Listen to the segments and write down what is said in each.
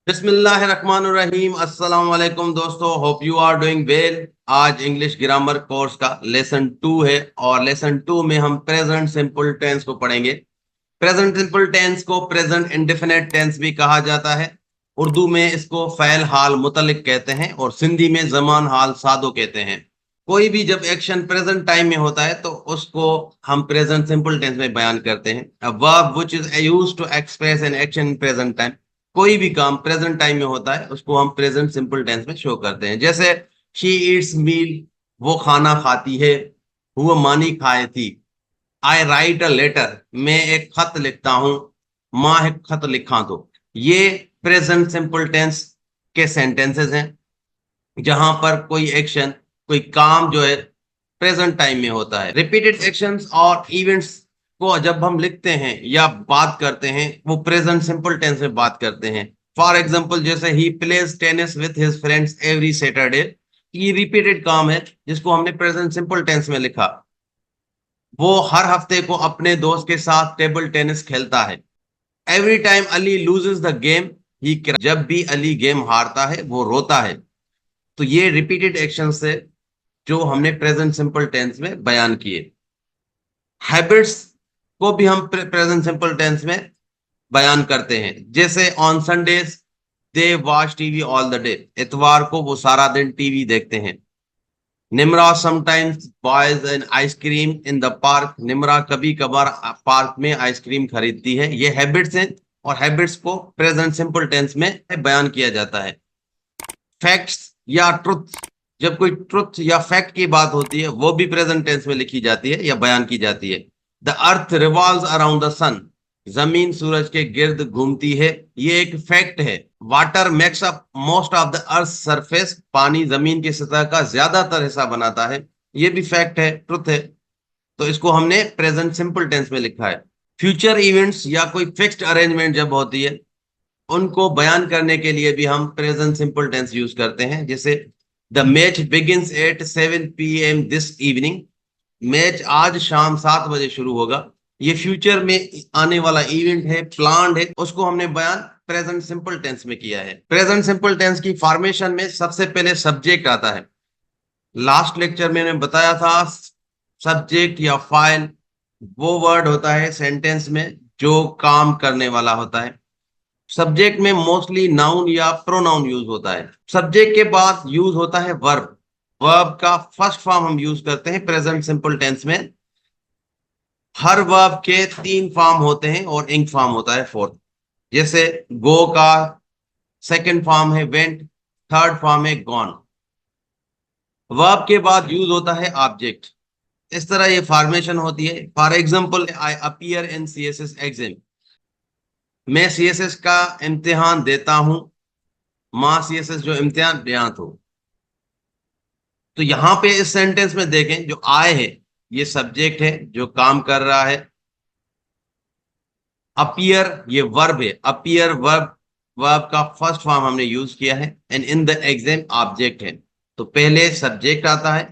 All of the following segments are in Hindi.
बिस्मिल्लाहिर्रहमानिर्रहीम। अस्सलाम वालेकुम दोस्तों, hope you are doing well. आज इंग्लिश ग्रामर कोर्स का लेसन 2 है और लेसन 2 में हम प्रेजेंट सिंपल टेंस को पढ़ेंगे। प्रेजेंट सिंपल टेंस को प्रेजेंट इंडेफिनिट टेंस भी कहा जाता है। उर्दू में इसको फ़ैल हाल मुतल्लिक कहते हैं और सिंधी में ज़मान हाल सादो कहते हैं। कोई भी जब एक्शन प्रेजेंट टाइम में होता है तो उसको हम प्रेजेंट सिंपल टेंस में बयान करते हैं। A verb which is used to express an action in present time. कोई भी काम प्रेजेंट टाइम में होता है उसको हम प्रेजेंट सिंपल टेंस में शो करते हैं। जैसे शी ईट्स मील, वो खाना खाती है। हुआ मानी खाए थी। आई राइट अ लेटर, मैं एक खत लिखता हूं। माँ एक खत लिखा तो। ये प्रेजेंट सिंपल टेंस के सेंटेंसेस हैं जहां पर कोई एक्शन, कोई काम जो है प्रेजेंट टाइम में होता है। रिपीटेड एक्शंस और इवेंट्स को जब हम लिखते हैं या बात करते हैं वो प्रेजेंट सिंपल टेंस में बात करते हैं। फॉर एग्जांपल जैसे he plays tennis with his friends every Saturday, ये रिपीटेड काम है जिसको हमने प्रेजेंट सिंपल टेंस में लिखा। वो हर हफ्ते को अपने दोस्त के साथ टेबल टेनिस खेलता है। Every time Ali loses the game ही, जब भी अली गेम हारता है वो रोता है। तो ये रिपीटेड एक्शन से जो हमने प्रेजेंट सिंपल टेंस में बयान किए। हैबिट्स को भी हम प्रेजेंट सिंपल टेंस में बयान करते हैं। जैसे on Sundays they watch TV all the day, इतवार को वो सारा दिन टीवी देखते हैं। Nimra sometimes boys an ice cream in the park, Nimra कभी कभार पार्क में आइसक्रीम खरीदती है। ये हैबिट्स हैं और हैबिट्स को प्रेजेंट सिंपल टेंस में बयान किया जाता है। फैक्ट्स या ट्रुथ, जब कोई ट्रुथ या फैक्ट की बात होती है वो भी प्रेजेंट टेंस में लिखी जाती है या बयान की जाती है। The earth revolves around the sun, जमीन सूरज के गिर्द घूमती है। ये एक फैक्ट है। Water makes up most of the earth surface, पानी जमीन की सतह का ज्यादातर हिस्सा बनाता है। ये भी फैक्ट है, ट्रुथ है। तो इसको हमने प्रेजेंट सिंपल टेंस में लिखा है। फ्यूचर इवेंट्स या कोई फिक्स्ड अरेंजमेंट जब होती है उनको बयान करने के लिए भी हम प्रेजेंट सिंपल टेंस यूज करते हैं। जैसे the match begins at 7 PM this evening, match आज शाम 7 बजे शुरू होगा। ये फ्यूचर में आने वाला इवेंट है, प्लान है, उसको हमने बयान प्रेजेंट सिंपल टेंस में किया है। प्रेजेंट सिंपल टेंस की फॉर्मेशन में सबसे पहले सब्जेक्ट आता है। लास्ट लेक्चर में मैंने बताया था सब्जेक्ट या फाइल वो वर्ड होता है सेंटेंस में जो काम करने वाला होता है। सब्जेक्ट में मोस्टली नाउन या प्रोनाउन यूज होता है। सब्जेक्ट के बाद यूज होता है वर्ब। वर्ब का फर्स्ट फॉर्म हम यूज करते हैं प्रेजेंट सिंपल टेंस में। हर वर्ब के 3 फॉर्म होते हैं और इंक फॉर्म होता है फोर्थ। जैसे गो का सेकंड फॉर्म है वेंट, थर्ड फॉर्म है गॉन। वर्ब के बाद यूज होता है ऑब्जेक्ट। इस तरह ये फॉर्मेशन होती है। For example I appear in CSS exam, मैं सीएसएस का इम्तिहान देता हूं। माँ सीएसएस जो इम्तिहान यहाँ तो। तो यहां पे इस सेंटेंस में देखें जो आए है ये सब्जेक्ट है जो काम कर रहा है। अपीयर ये वर्ब है। अपीयर वर्ब, वर्ब का फर्स्ट फॉर्म हमने यूज किया है। And in the exam object है। तो पहले सब्जेक्ट आता है,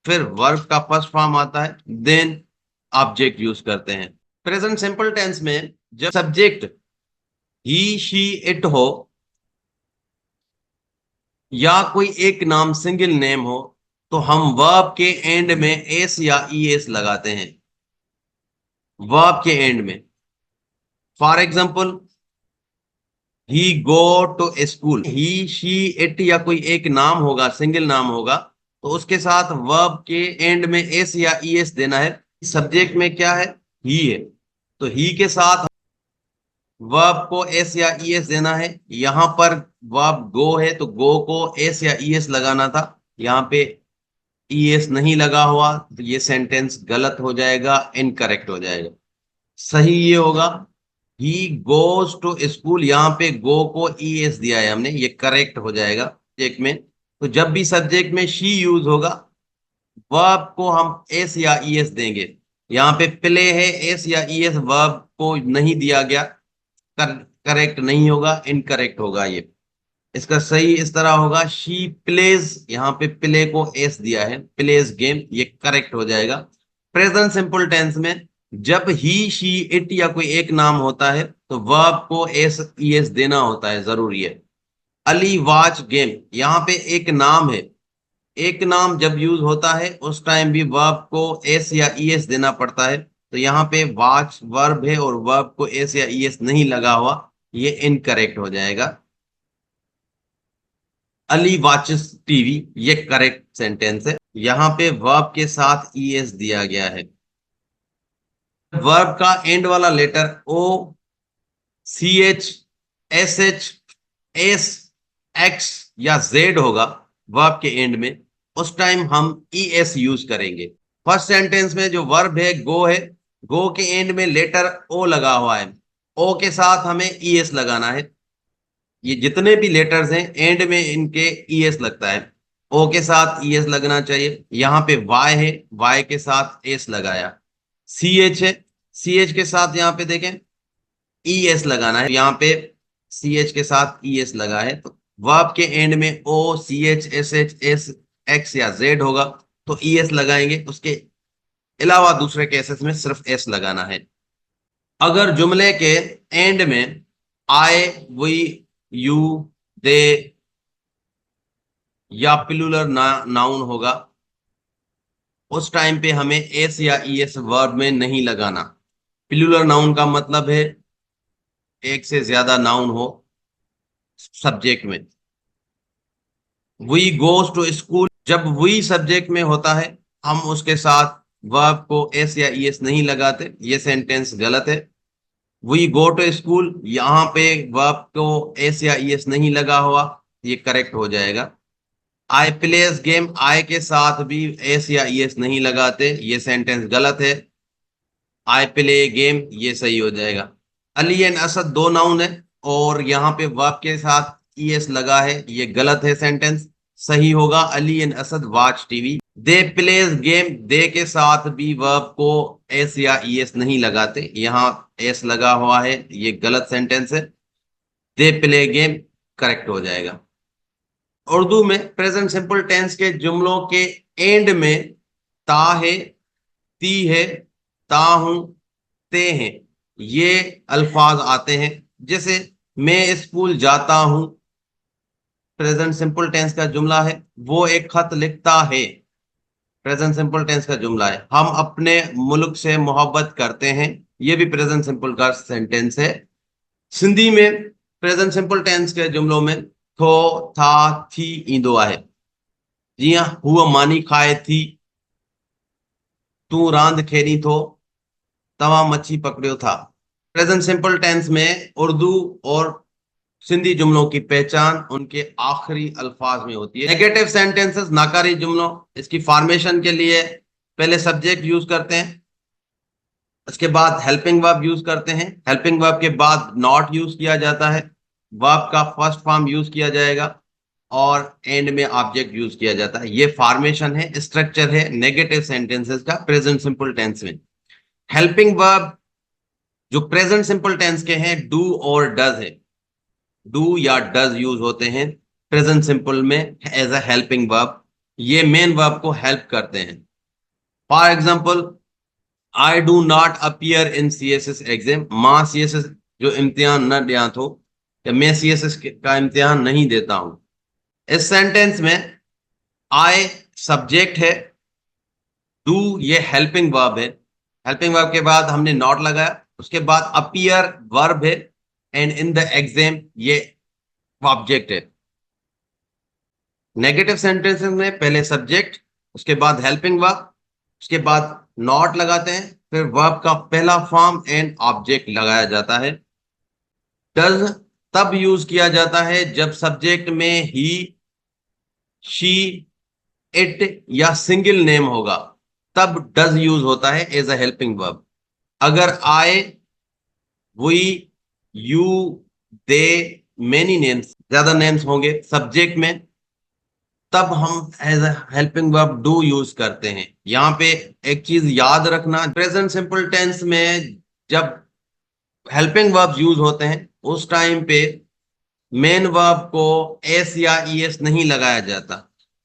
फिर वर्ब का फर्स्ट फॉर्म आता है, देन ऑब्जेक्ट यूज करते हैं। प्रेजेंट सिंपल टेंस में जब सब्जेक्ट ही शी इट हो या कोई एक नाम सिंगल नेम हो तो हम वर्ब के एंड में एस या ई एस लगाते हैं। वर्ब के एंड में। For example he go to school, he she it या कोई एक नाम होगा, सिंगल नाम होगा, तो उसके साथ वर्ब के एंड में एस या ई एस देना है। सब्जेक्ट में क्या है, ही है, तो ही के साथ वर्ब को एस या ई एस देना है। यहां पर वर्ब गो है तो गो को एस या ई एस लगाना था। यहाँ पे ई एस नहीं लगा हुआ तो ये सेंटेंस गलत हो जाएगा, इनकरेक्ट हो जाएगा। सही ये होगा ही गोज टू स्कूल, यहाँ पे गो को ई एस दिया है हमने, ये करेक्ट हो जाएगा सब्जेक्ट में। तो जब भी सब्जेक्ट में शी यूज होगा वर्ब को हम एस या ई एस देंगे। यहाँ पे प्ले है, एस या ई एस वर्ब को नहीं दिया गया, करेक्ट नहीं होगा, इनकरेक्ट होगा ये। इसका सही इस तरह होगा शी प्लेज, यहाँ पे प्ले को एस दिया है, प्लेज गेम, ये करेक्ट हो जाएगा। प्रेजेंट सिंपल टेंस में जब ही शी इट या कोई एक नाम होता है तो वर्ब को एस ई एस देना होता है, जरूरी है। अली वॉच गेम, यहाँ पे एक नाम है। एक नाम जब यूज होता है उस टाइम भी वर्ब को एस या ईएस देना पड़ता है। तो यहाँ पे वॉच वर्ब है और वर्ब को एस या ईएस नहीं लगा हुआ, ये इनकरेक्ट हो जाएगा। अली वॉचेस टीवी, ये करेक्ट सेंटेंस है। यहाँ पे वर्ब के साथ ईएस दिया गया है। वर्ब का एंड वाला letter O, C H, S H, S, X या जेड होगा वर्ब के एंड में, उस टाइम हम ई एस यूज करेंगे। फर्स्ट सेंटेंस में जो वर्ब है, गो के एंड में लेटर ओ लगा हुआ है, ओ के साथ हमें ई एस लगाना है। ये जितने भी लेटर्स हैं एंड में इनके ई एस लगता है, ओ के साथ ई एस लगना चाहिए। यहाँ पे वाई है, वाई के साथ एस लगाया। सी एच है, सी एच के साथ यहाँ पे देखें ई एस लगाना है, यहाँ पे सी एच के साथ ई एस लगा है। तो वर्ब के एंड में O, C H, S H, S, X या जेड होगा तो ई एस लगाएंगे। उसके अलावा दूसरे केसेस में सिर्फ एस लगाना है। अगर जुमले के एंड में आई, वी, यू, दे या प्लूरल नाउन होगा, उस टाइम पे हमें एस या ई एस वर्ब में नहीं लगाना। प्लूरल नाउन का मतलब है एक से ज्यादा नाउन हो सब्जेक्ट में। वी गोज टू स्कूल, जब वी सब्जेक्ट में होता है हम उसके साथ वर्ब को एस या ई एस नहीं लगाते, ये सेंटेंस गलत है। वी गो टू स्कूल, यहाँ पे वर्ब को एस या ई एस नहीं लगा हुआ, ये करेक्ट हो जाएगा। आई प्लेस गेम, आई के साथ भी एस या ई एस नहीं लगाते, ये सेंटेंस गलत है। आई प्ले गेम, ये सही हो जाएगा। अली एंड असद दो नाउन है और यहाँ पे वर्ब के साथ ई एस लगा है, ये गलत है सेंटेंस। सही होगा Ali and Asad watch TV. They plays game, they के साथ भी वर्ब को एस या ई एस नहीं लगाते, यहाँ एस लगा हुआ है, ये गलत सेंटेंस है। दे प्ले गेम करेक्ट हो जाएगा। उर्दू में प्रेजेंट सिंपल टेंस के जुमलों के एंड में ता है, ती है, ता हूं, ते हैं, ये अल्फाज आते हैं। जैसे मैं स्कूल जाता हूं, प्रेजेंट सिंपल टेंस का जुमला है। वो एक खत लिखता है, प्रेजेंट सिंपल टेंस का जुमला है। हम अपने मुल्क से मोहब्बत करते हैं, ये भी प्रेजेंट सिंपल का सेंटेंस है। सिंधी में प्रेजेंट सिंपल टेंस के जुमलों में थो, था, थी ईंदो आहे। जी हाँ, हुआ मानी खाए थी, तू रांद खेनी थो, तवा मच्छी पकड़ियो था। प्रेजेंट सिंपल टेंस में उर्दू और सिंधी जुमलों की पहचान उनके आखिरी अल्फाज में होती है। नेगेटिव सेंटेंसेस, नाकारी जुमलों, इसकी फॉर्मेशन के लिए पहले सब्जेक्ट यूज करते हैं, उसके बाद हेल्पिंग वर्ब यूज करते हैं, हेल्पिंग वर्ब के बाद नॉट यूज किया जाता है, वर्ब का फर्स्ट फॉर्म यूज किया जाएगा और एंड में ऑब्जेक्ट यूज किया जाता है। ये फॉर्मेशन है, स्ट्रक्चर है नेगेटिव सेंटेंसेस का प्रेजेंट सिंपल टेंस में। हेल्पिंग वर्ब जो प्रेजेंट सिंपल टेंस के हैं डू और डज है, डू या डज यूज होते हैं प्रेजेंट सिंपल में एज अ हेल्पिंग वर्ब, ये मेन वर्ब को हेल्प करते हैं। For example, I do not appear in C S S exam, मां सी एस एस जो इम्तिहान न दिया तो, या मैं सी एस एस का इम्तिहान नहीं देता हूं। इस सेंटेंस में आई सब्जेक्ट है, डू ये हेल्पिंग वर्ब है, हेल्पिंग वर्ब के बाद हमने नॉट लगाया, उसके बाद अपियर वर्ब है एंड इन द एग्जाम ये ऑब्जेक्ट है। नेगेटिव सेंटेंसेस में पहले सब्जेक्ट, उसके बाद हेल्पिंग वर्ब, उसके बाद नॉट लगाते हैं, फिर वर्ब का पहला फॉर्म एंड ऑब्जेक्ट लगाया जाता है। डज तब यूज किया जाता है जब सब्जेक्ट में ही, शी, इट या सिंगल नेम होगा, तब डज यूज होता है एज अ हेल्पिंग वर्ब। अगर I, we, you, they, many names, ज्यादा नेम्स होंगे सब्जेक्ट में, तब हम as a helping verb do use करते हैं। यहाँ पे एक चीज याद रखना, प्रेजेंट सिंपल टेंस में जब हेल्पिंग वर्ब यूज होते हैं उस टाइम पे मेन वर्ब को एस या ई एस नहीं लगाया जाता,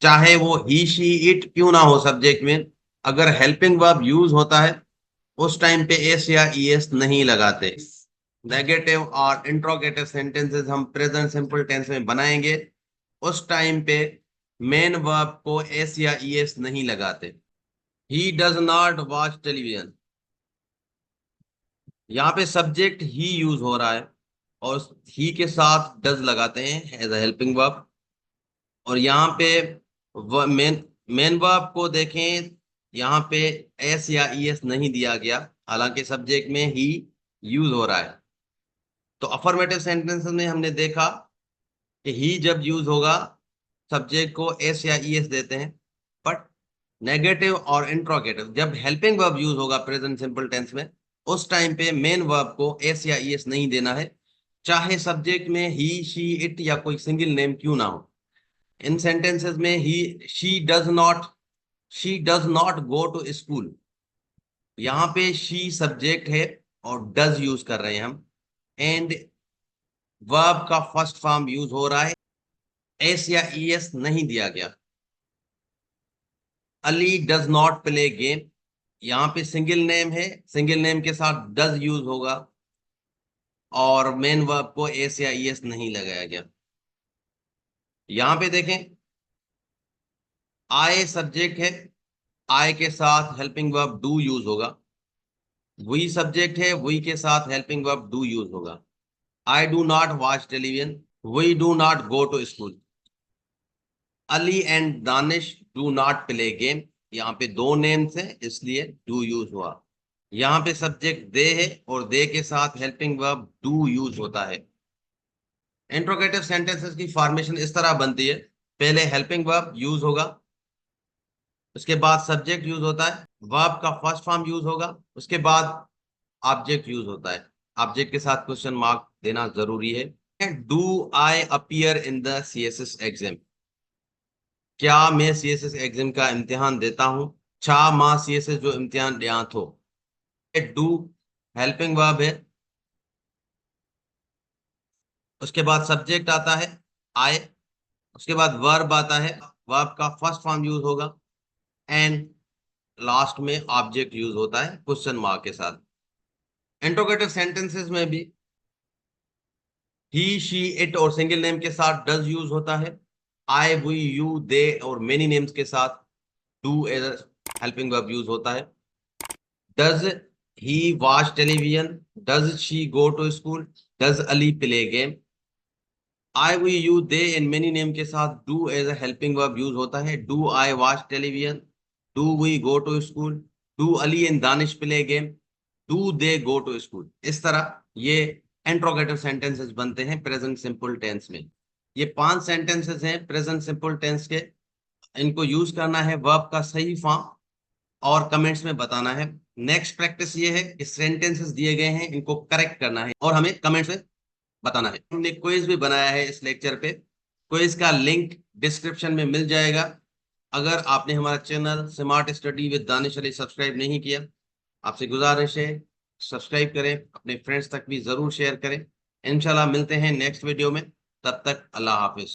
चाहे वो ही, शी, इट क्यों ना हो सब्जेक्ट में। अगर हेल्पिंग वर्ब यूज होता है उस टाइम पे एस या ई एस नहीं लगाते। नेगेटिव और इंट्रोगेटिव सेंटेंसेस हम प्रेजेंट सिंपल टेंस में बनाएंगे, उस टाइम पे मेन वर्ब को एस या ईएस नहीं लगाते। He does not watch television, यहाँ पे सब्जेक्ट ही यूज हो रहा है और ही के साथ डज लगाते हैं एज अ हेल्पिंग वर्ब। और यहाँ पे मेन मेन वर्ब को देखें, यहाँ पे एस या ईएस नहीं दिया गया, हालांकि सब्जेक्ट में ही यूज हो रहा है। तो अफर्मेटिव सेंटेंसेस में हमने देखा कि ही जब यूज होगा सब्जेक्ट को एस या ईएस देते हैं, बट नेगेटिव और इंट्रोगेटिव जब हेल्पिंग वर्ब यूज होगा प्रेजेंट सिंपल टेंस में, उस टाइम पे मेन वर्ब को एस या ईएस नहीं देना है, चाहे सब्जेक्ट में ही शी इट या कोई सिंगल नेम क्यों ना हो। इन सेंटेंसेस में he she does not go to school, यहाँ पे शी सब्जेक्ट है और डज यूज कर रहे हैं हम, एंड वर्ब का फर्स्ट फॉर्म यूज हो रहा है, एस या ईएस नहीं दिया गया। Ali does not play game, यहाँ पे सिंगल नेम है, सिंगल नेम के साथ डज यूज होगा और मेन वर्ब को एस या ईएस नहीं लगाया गया। यहाँ पे देखें, आई सब्जेक्ट है, आई के साथ हेल्पिंग वर्ब डू यूज होगा। वी सब्जेक्ट है, वी के साथ हेल्पिंग वर्ब डू यूज होगा। I do not watch television, we do not go to school. Ali and Danish do not play game, यहाँ पे दो नेम्स हैं इसलिए डू यूज हुआ। यहाँ पे सब्जेक्ट दे है और दे के साथ हेल्पिंग वर्ब डू यूज होता है। इंट्रोगेटिव सेंटेंसेस की फॉर्मेशन इस तरह बनती है, पहले हेल्पिंग वर्ब यूज होगा, उसके बाद सब्जेक्ट यूज होता है, वर्ब का फर्स्ट फॉर्म यूज होगा, उसके बाद ऑब्जेक्ट यूज होता है। ऑब्जेक्ट के साथ क्वेश्चन मार्क देना जरूरी है। Do I appear in the CSS exam, क्या मैं सीएसएस एग्जाम का इम्तिहान देता हूं, छा मां सीएसएस जो इम्तिहान दिया थो। डू हेल्पिंग वर्ब है, उसके बाद सब्जेक्ट आता है आई, उसके बाद वर्ब आता है, वर्ब का फर्स्ट फॉर्म यूज होगा, एंड लास्ट में ऑब्जेक्ट यूज होता है क्वेश्चन मार्क के साथ। इंट्रोगेटिव सेंटेंसेस में भी ही शी इट और सिंगल नेम के साथ डज यूज होता है, आई वी यू दे और मेनी नेम्स के साथ do as helping verb use होता है। Does he watch television, does she go to school, does Ali play game. I we you they in many name के साथ do as a helping verb use होता है, do I watch television, do we go to school, do Ali and Danish play game, do they go to school. इस तरह ये इंट्रोगेटिव सेंटेंसेस बनते हैं प्रेजेंट सिंपल टेंस में। ये 5 सेंटेंसेस हैं प्रेजेंट सिंपल टेंस के, इनको यूज करना है वर्ब का सही फॉर्म और कमेंट्स में बताना है। नेक्स्ट प्रैक्टिस ये है कि सेंटेंसेस दिए गए हैं इनको करेक्ट करना है और हमें कमेंट्स में बताना है। हमने क्विज भी बनाया है इस लेक्चर पे, क्विज का लिंक डिस्क्रिप्शन में मिल जाएगा। अगर आपने हमारा channel smart study with Danish Ali subscribe नहीं किया, आपसे गुजारिश है सब्सक्राइब करें, अपने फ्रेंड्स तक भी जरूर शेयर करें। इंशाल्लाह मिलते हैं नेक्स्ट वीडियो में, तब तक अल्लाह हाफिज।